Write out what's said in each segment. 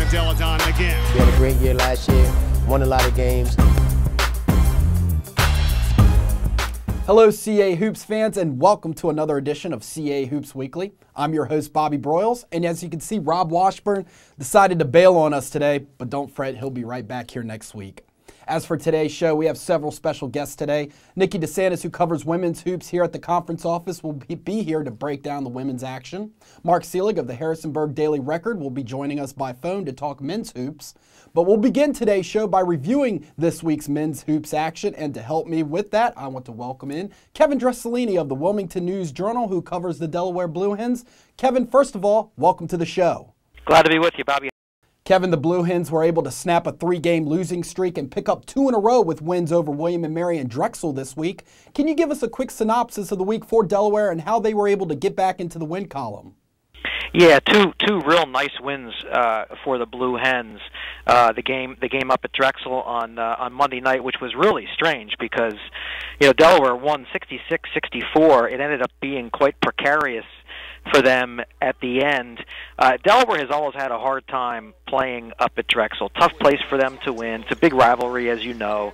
Delle Donne again. We had a great year last year, won a lot of games. Hello CA Hoops fans, and welcome to another edition of CA Hoops Weekly. I'm your host Bobby Broyles, and as you can see, Rob Washburn decided to bail on us today, but don't fret, he'll be right back here next week. As for today's show, we have several special guests today. Nikki DeSantis, who covers women's hoops here at the conference office, will be here to break down the women's action. Mark Seelig of the Harrisonburg Daily Record will be joining us by phone to talk men's hoops. But we'll begin today's show by reviewing this week's men's hoops action. And to help me with that, I want to welcome in Kevin Dresselini of the Wilmington News Journal, who covers the Delaware Blue Hens. Kevin, first of all, welcome to the show. Glad to be with you, Bobby. Kevin, the Blue Hens were able to snap a 3-game losing streak and pick up 2 in a row with wins over William & Mary and Drexel this week. Can you give us a quick synopsis of the week for Delaware and how they were able to get back into the win column? Yeah, two real nice wins for the Blue Hens. The game up at Drexel on Monday night, which was really strange because Delaware won 66-64. It ended up being quite precarious for them at the end. Delaware has always had a hard time playing up at Drexel. Tough place for them to win. It's a big rivalry, as you know.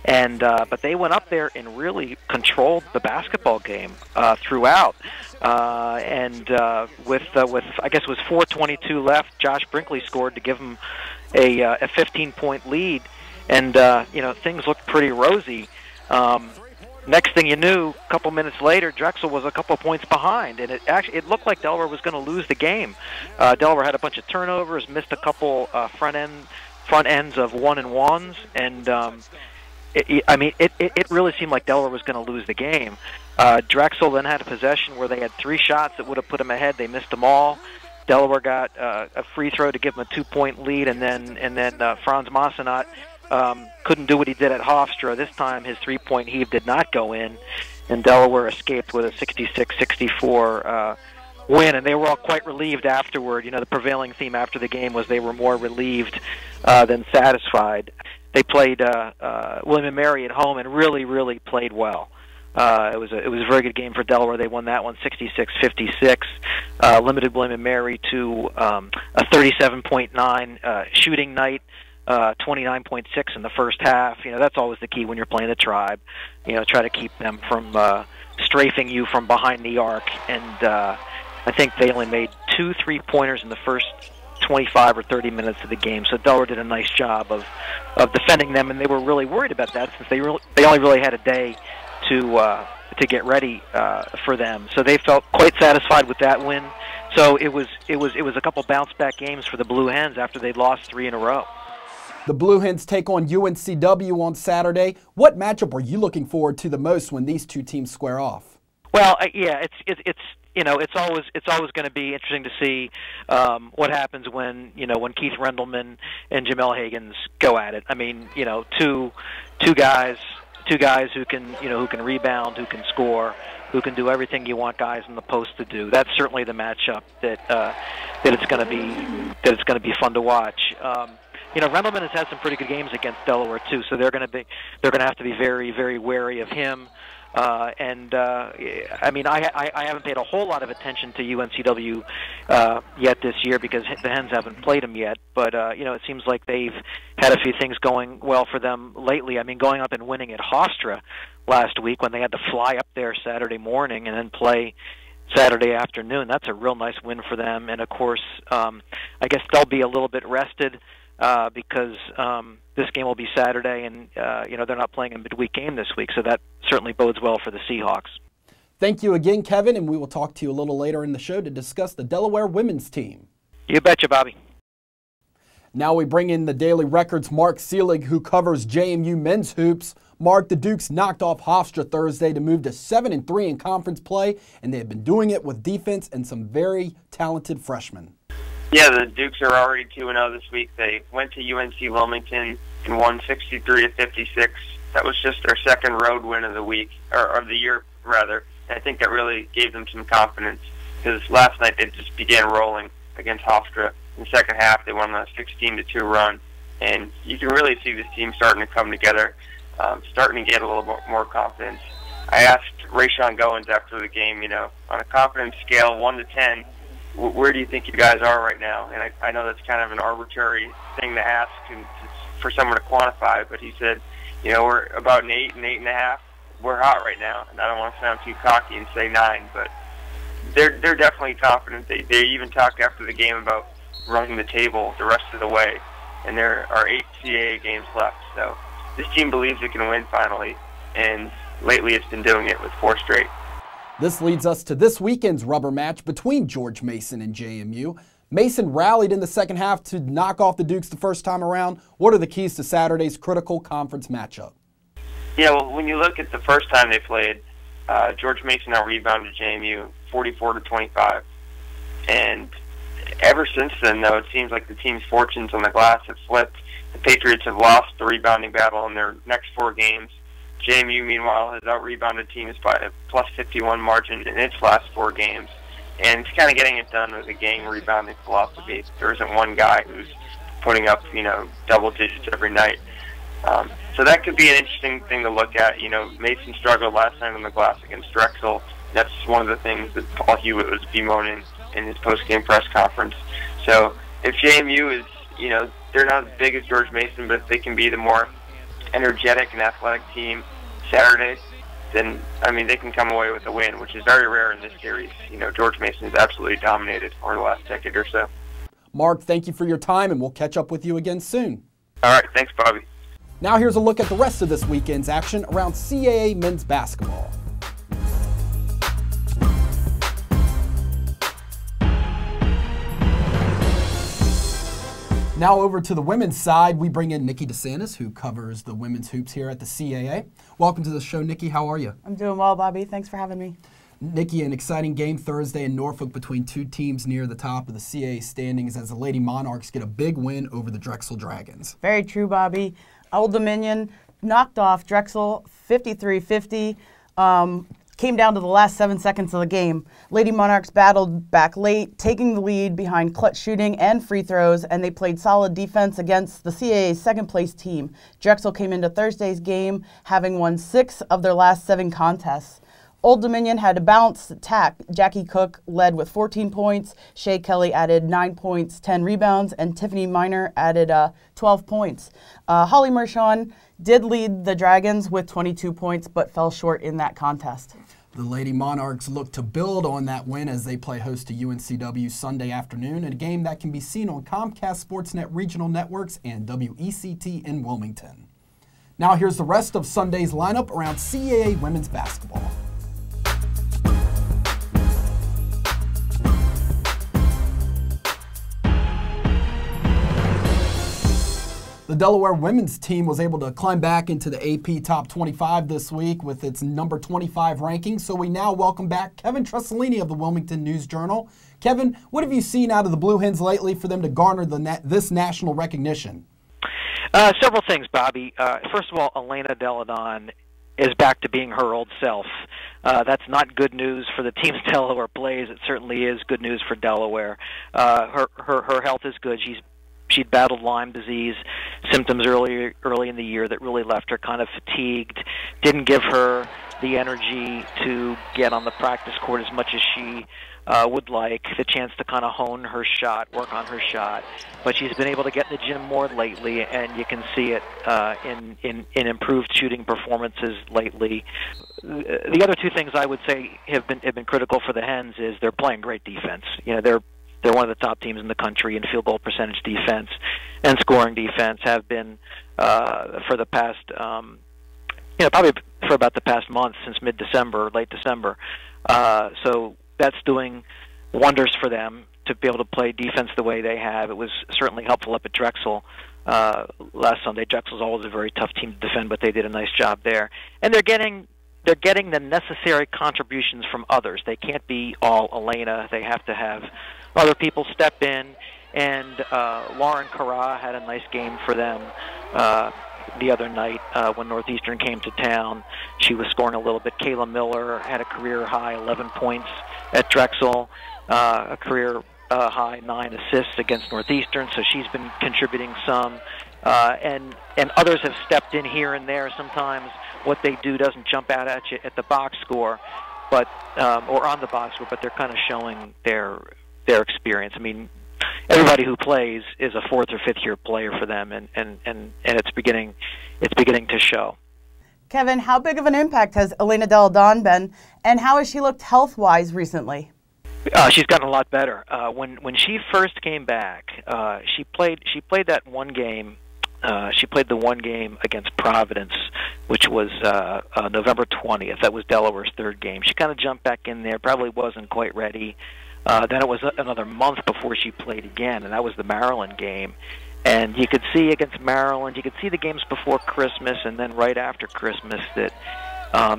And but they went up there and really controlled the basketball game throughout. With I guess it was 4:22 left, Josh Brinkley scored to give them a 15-point lead, and things looked pretty rosy. Next thing you knew, a couple minutes later, Drexel was a couple points behind, and it looked like Delaware was going to lose the game. Delaware had a bunch of turnovers, missed a couple front ends of 1-and-1s, and it really seemed like Delaware was going to lose the game. Drexel then had a possession where they had 3 shots that would have put them ahead. They missed them all. Delaware got a free throw to give them a 2-point lead, and then Franz Massenat couldn't do what he did at Hofstra. This time his 3-point heave did not go in, and Delaware escaped with a 66-64 win, and they were all quite relieved afterward. The prevailing theme after the game was they were more relieved than satisfied. They played William & Mary at home and really played well. It was a very good game for Delaware. They won that one 66-56. Limited William & Mary to a 37.9 shooting night. 29.6 in the first half. That's always the key when you're playing the Tribe. Try to keep them from strafing you from behind the arc. And I think they only made 2 3-pointers in the first 25 or 30 minutes of the game. So Delaware did a nice job of defending them, and they were really worried about that since they only really had a day to get ready for them. So they felt quite satisfied with that win. So it was a couple bounce back games for the Blue Hens after they'd lost 3 in a row. The Blue Hens take on UNCW on Saturday. What matchup are you looking forward to the most when these two teams square off? Well, yeah, it's always going to be interesting to see what happens when Keith Rendelman and Jamel Hagans go at it. I mean, two guys who can rebound, who can score, who can do everything you want guys in the post to do. That's certainly the matchup that it's going to be fun to watch. Rendelman has had some pretty good games against Delaware too, so they're going to have to be very wary of him. I haven't paid a whole lot of attention to UNCW yet this year because the Hens haven't played them yet. But it seems like they've had a few things going well for them lately. I mean, going up and winning at Hofstra last week when they had to fly up there Saturday morning and then play Saturday afternoon. That's a real nice win for them. And of course, I guess they'll be a little bit rested. Because this game will be Saturday, and they're not playing a midweek game this week, so that certainly bodes well for the Seahawks. Thank you again, Kevin, and we will talk to you a little later in the show to discuss the Delaware women's team. You betcha, Bobby. Now we bring in the Daily Record's Mark Seelig, who covers JMU men's hoops. Mark, the Dukes knocked off Hofstra Thursday to move to 7-3 in conference play, and they have been doing it with defense and some very talented freshmen. Yeah, the Dukes are already 2-0 this week. They went to UNC Wilmington and won 63-56. That was just their second road win of the week, or of the year, rather. And I think that really gave them some confidence because last night they just began rolling against Hofstra. In the second half, they won a 16-2 run. And you can really see this team starting to come together, starting to get a little more confidence. I asked Rayshon Goins after the game, on a confidence scale 1 to 10, where do you think you guys are right now? And I know that's kind of an arbitrary thing to ask and for someone to quantify, but he said, we're about an 8 and 8.5. We're hot right now, and I don't want to sound too cocky and say 9, but they're definitely confident. They even talked after the game about running the table the rest of the way, and there are 8 CAA games left. So this team believes it can win finally, and lately it's been doing it with 4 straight. This leads us to this weekend's rubber match between George Mason and JMU. Mason rallied in the second half to knock off the Dukes the first time around. What are the keys to Saturday's critical conference matchup? Yeah, well, when you look at the first time they played, George Mason out-rebounded JMU 44-25. And ever since then, though, it seems like the team's fortunes on the glass have flipped. The Patriots have lost the rebounding battle in their next 4 games. JMU, meanwhile, has out-rebounded teams by a plus 51 margin in its last 4 games. And it's kind of getting it done with a gang rebounding philosophy. There isn't one guy who's putting up, double digits every night. So that could be an interesting thing to look at. Mason struggled last night on the glass against Drexel. That's one of the things that Paul Hewitt was bemoaning in his post-game press conference. So if JMU is, they're not as big as George Mason, but if they can be the more energetic and athletic team Saturday, then, they can come away with a win, which is very rare in this series. George Mason has absolutely dominated over the last decade or so. Mark, thank you for your time, and we'll catch up with you again soon. All right, thanks, Bobby. Now here's a look at the rest of this weekend's action around CAA men's basketball. Now over to the women's side, we bring in Nikki DeSantis, who covers the women's hoops here at the CAA. Welcome to the show, Nikki. How are you? I'm doing well, Bobby. Thanks for having me. Nikki, an exciting game Thursday in Norfolk between 2 teams near the top of the CAA standings as the Lady Monarchs get a big win over the Drexel Dragons. Very true, Bobby. Old Dominion knocked off Drexel 53-50. Came down to the last 7 seconds of the game. Lady Monarchs battled back late, taking the lead behind clutch shooting and free throws, and they played solid defense against the CAA's second-place team. Drexel came into Thursday's game having won 6 of their last 7 contests. Old Dominion had a balanced attack. Jackie Cook led with 14 points. Shea Kelly added 9 points, 10 rebounds, and Tiffany Miner added 12 points. Holly Mershon did lead the Dragons with 22 points, but fell short in that contest. The Lady Monarchs look to build on that win as they play host to UNCW Sunday afternoon, in a game that can be seen on Comcast Sportsnet Regional Networks and WECT in Wilmington. Now here's the rest of Sunday's lineup around CAA women's basketball. The Delaware women's team was able to climb back into the AP Top 25 this week with its number 25 ranking, so we now welcome back Kevin Tressolini of the Wilmington News Journal. Kevin, what have you seen out of the Blue Hens lately for them to garner this national recognition? Several things, Bobby. First of all, Elena Deladon is back to being her old self. That's not good news for the teams Delaware plays. It certainly is good news for Delaware. Her health is good. She'd battled Lyme disease symptoms early in the year that really left her kind of fatigued, didn't give her the energy to get on the practice court as much as she would like, the chance to kind of hone her shot, work on her shot. But she's been able to get in the gym more lately, and you can see it in improved shooting performances lately. The other 2 things I would say have been critical for the Hens is they're playing great defense. They're one of the top teams in the country in field goal percentage defense and scoring defense, have been for the past, probably for about the past month since mid-December, late December. So that's doing wonders for them to be able to play defense the way they have. It was certainly helpful up at Drexel last Sunday. Drexel's always a very tough team to defend, but they did a nice job there. And they're getting the necessary contributions from others. They can't be all Elena. They have to have other people step in, and Lauren Carra had a nice game for them the other night when Northeastern came to town. She was scoring a little bit. Kayla Miller had a career-high 11 points at Drexel, a career-high 9 assists against Northeastern, so she's been contributing some. And others have stepped in here and there. Sometimes what they do doesn't jump out at you at the box score, but or on the box score, but they're kind of showing their their experience. I mean, everybody who plays is a fourth or fifth year player for them, and it's beginning to show. Kevin, how big of an impact has Elena Delle Donne been, and how has she looked health-wise recently? She's gotten a lot better. When she first came back, she played that one game. She played the one game against Providence, which was November 20th. That was Delaware's third game. She kind of jumped back in there, probably wasn't quite ready. Then it was another month before she played again, and that was the Maryland game. And you could see against Maryland, you could see the games before Christmas and then right after Christmas that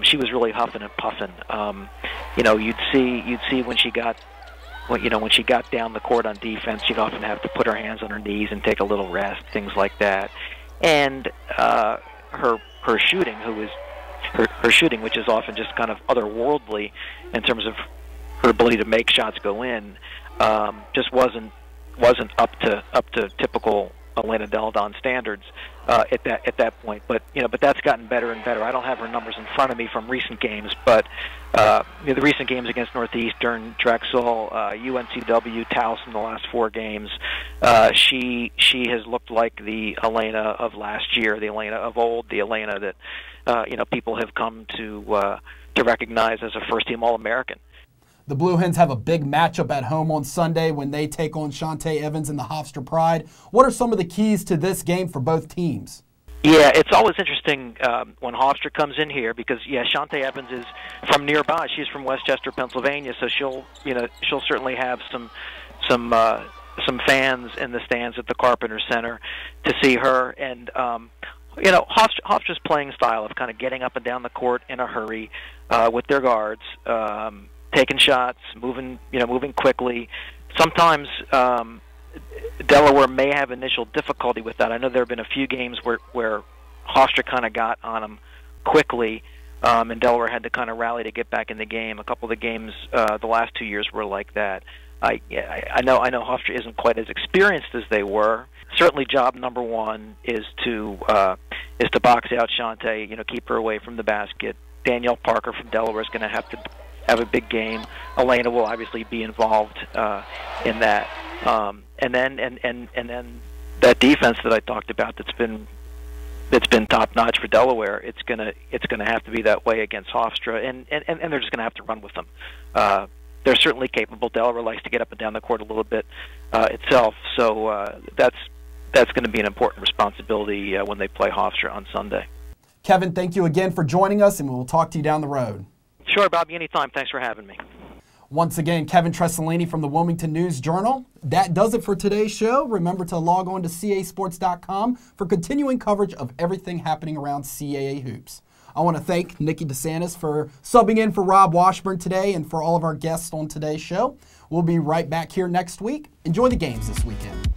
she was really huffing and puffing. You'd see when she got down the court on defense, she'd often have to put her hands on her knees and take a little rest, things like that. And her shooting, her shooting, which is often just kind of otherworldly in terms of her ability to make shots go in, just wasn't up to typical Elena Delle Donne standards at that point. But that's gotten better and better. I don't have her numbers in front of me from recent games, but the recent games against Northeastern, Drexel, UNCW, Towson, the last 4 games, she has looked like the Elena of last year, the Elena of old, the Elena that people have come to recognize as a first-team All-American. The Blue Hens have a big matchup at home on Sunday when they take on Shantae Evans and the Hofstra Pride. What are some of the keys to this game for both teams? Yeah, it's always interesting when Hofstra comes in here because Shantae Evans is from nearby. She's from Westchester, Pennsylvania, so she'll certainly have some fans in the stands at the Carpenter Center to see her. And Hofstra's playing style of kind of getting up and down the court in a hurry with their guards. Taking shots, moving quickly. Sometimes Delaware may have initial difficulty with that. I know there have been a few games where Hofstra kind of got on them quickly, and Delaware had to kind of rally to get back in the game. A couple of the games the last 2 years were like that. I know Hofstra isn't quite as experienced as they were. Certainly, job number one is to box out Shantae. Keep her away from the basket. Danielle Parker from Delaware is going to have a big game. Elena will obviously be involved in that, and then that defense that I talked about that's been top notch for Delaware. It's gonna have to be that way against Hofstra, and they're just gonna have to run with them. They're certainly capable. Delaware likes to get up and down the court a little bit itself, so that's going to be an important responsibility when they play Hofstra on Sunday. Kevin, thank you again for joining us, and we'll talk to you down the road. Sure, Bobby, anytime. Thanks for having me. Once again, Kevin Tressolini from the Wilmington News Journal. That does it for today's show. Remember to log on to casports.com for continuing coverage of everything happening around CAA hoops. I want to thank Nikki DeSantis for subbing in for Rob Washburn today and for all of our guests on today's show. We'll be right back here next week. Enjoy the games this weekend.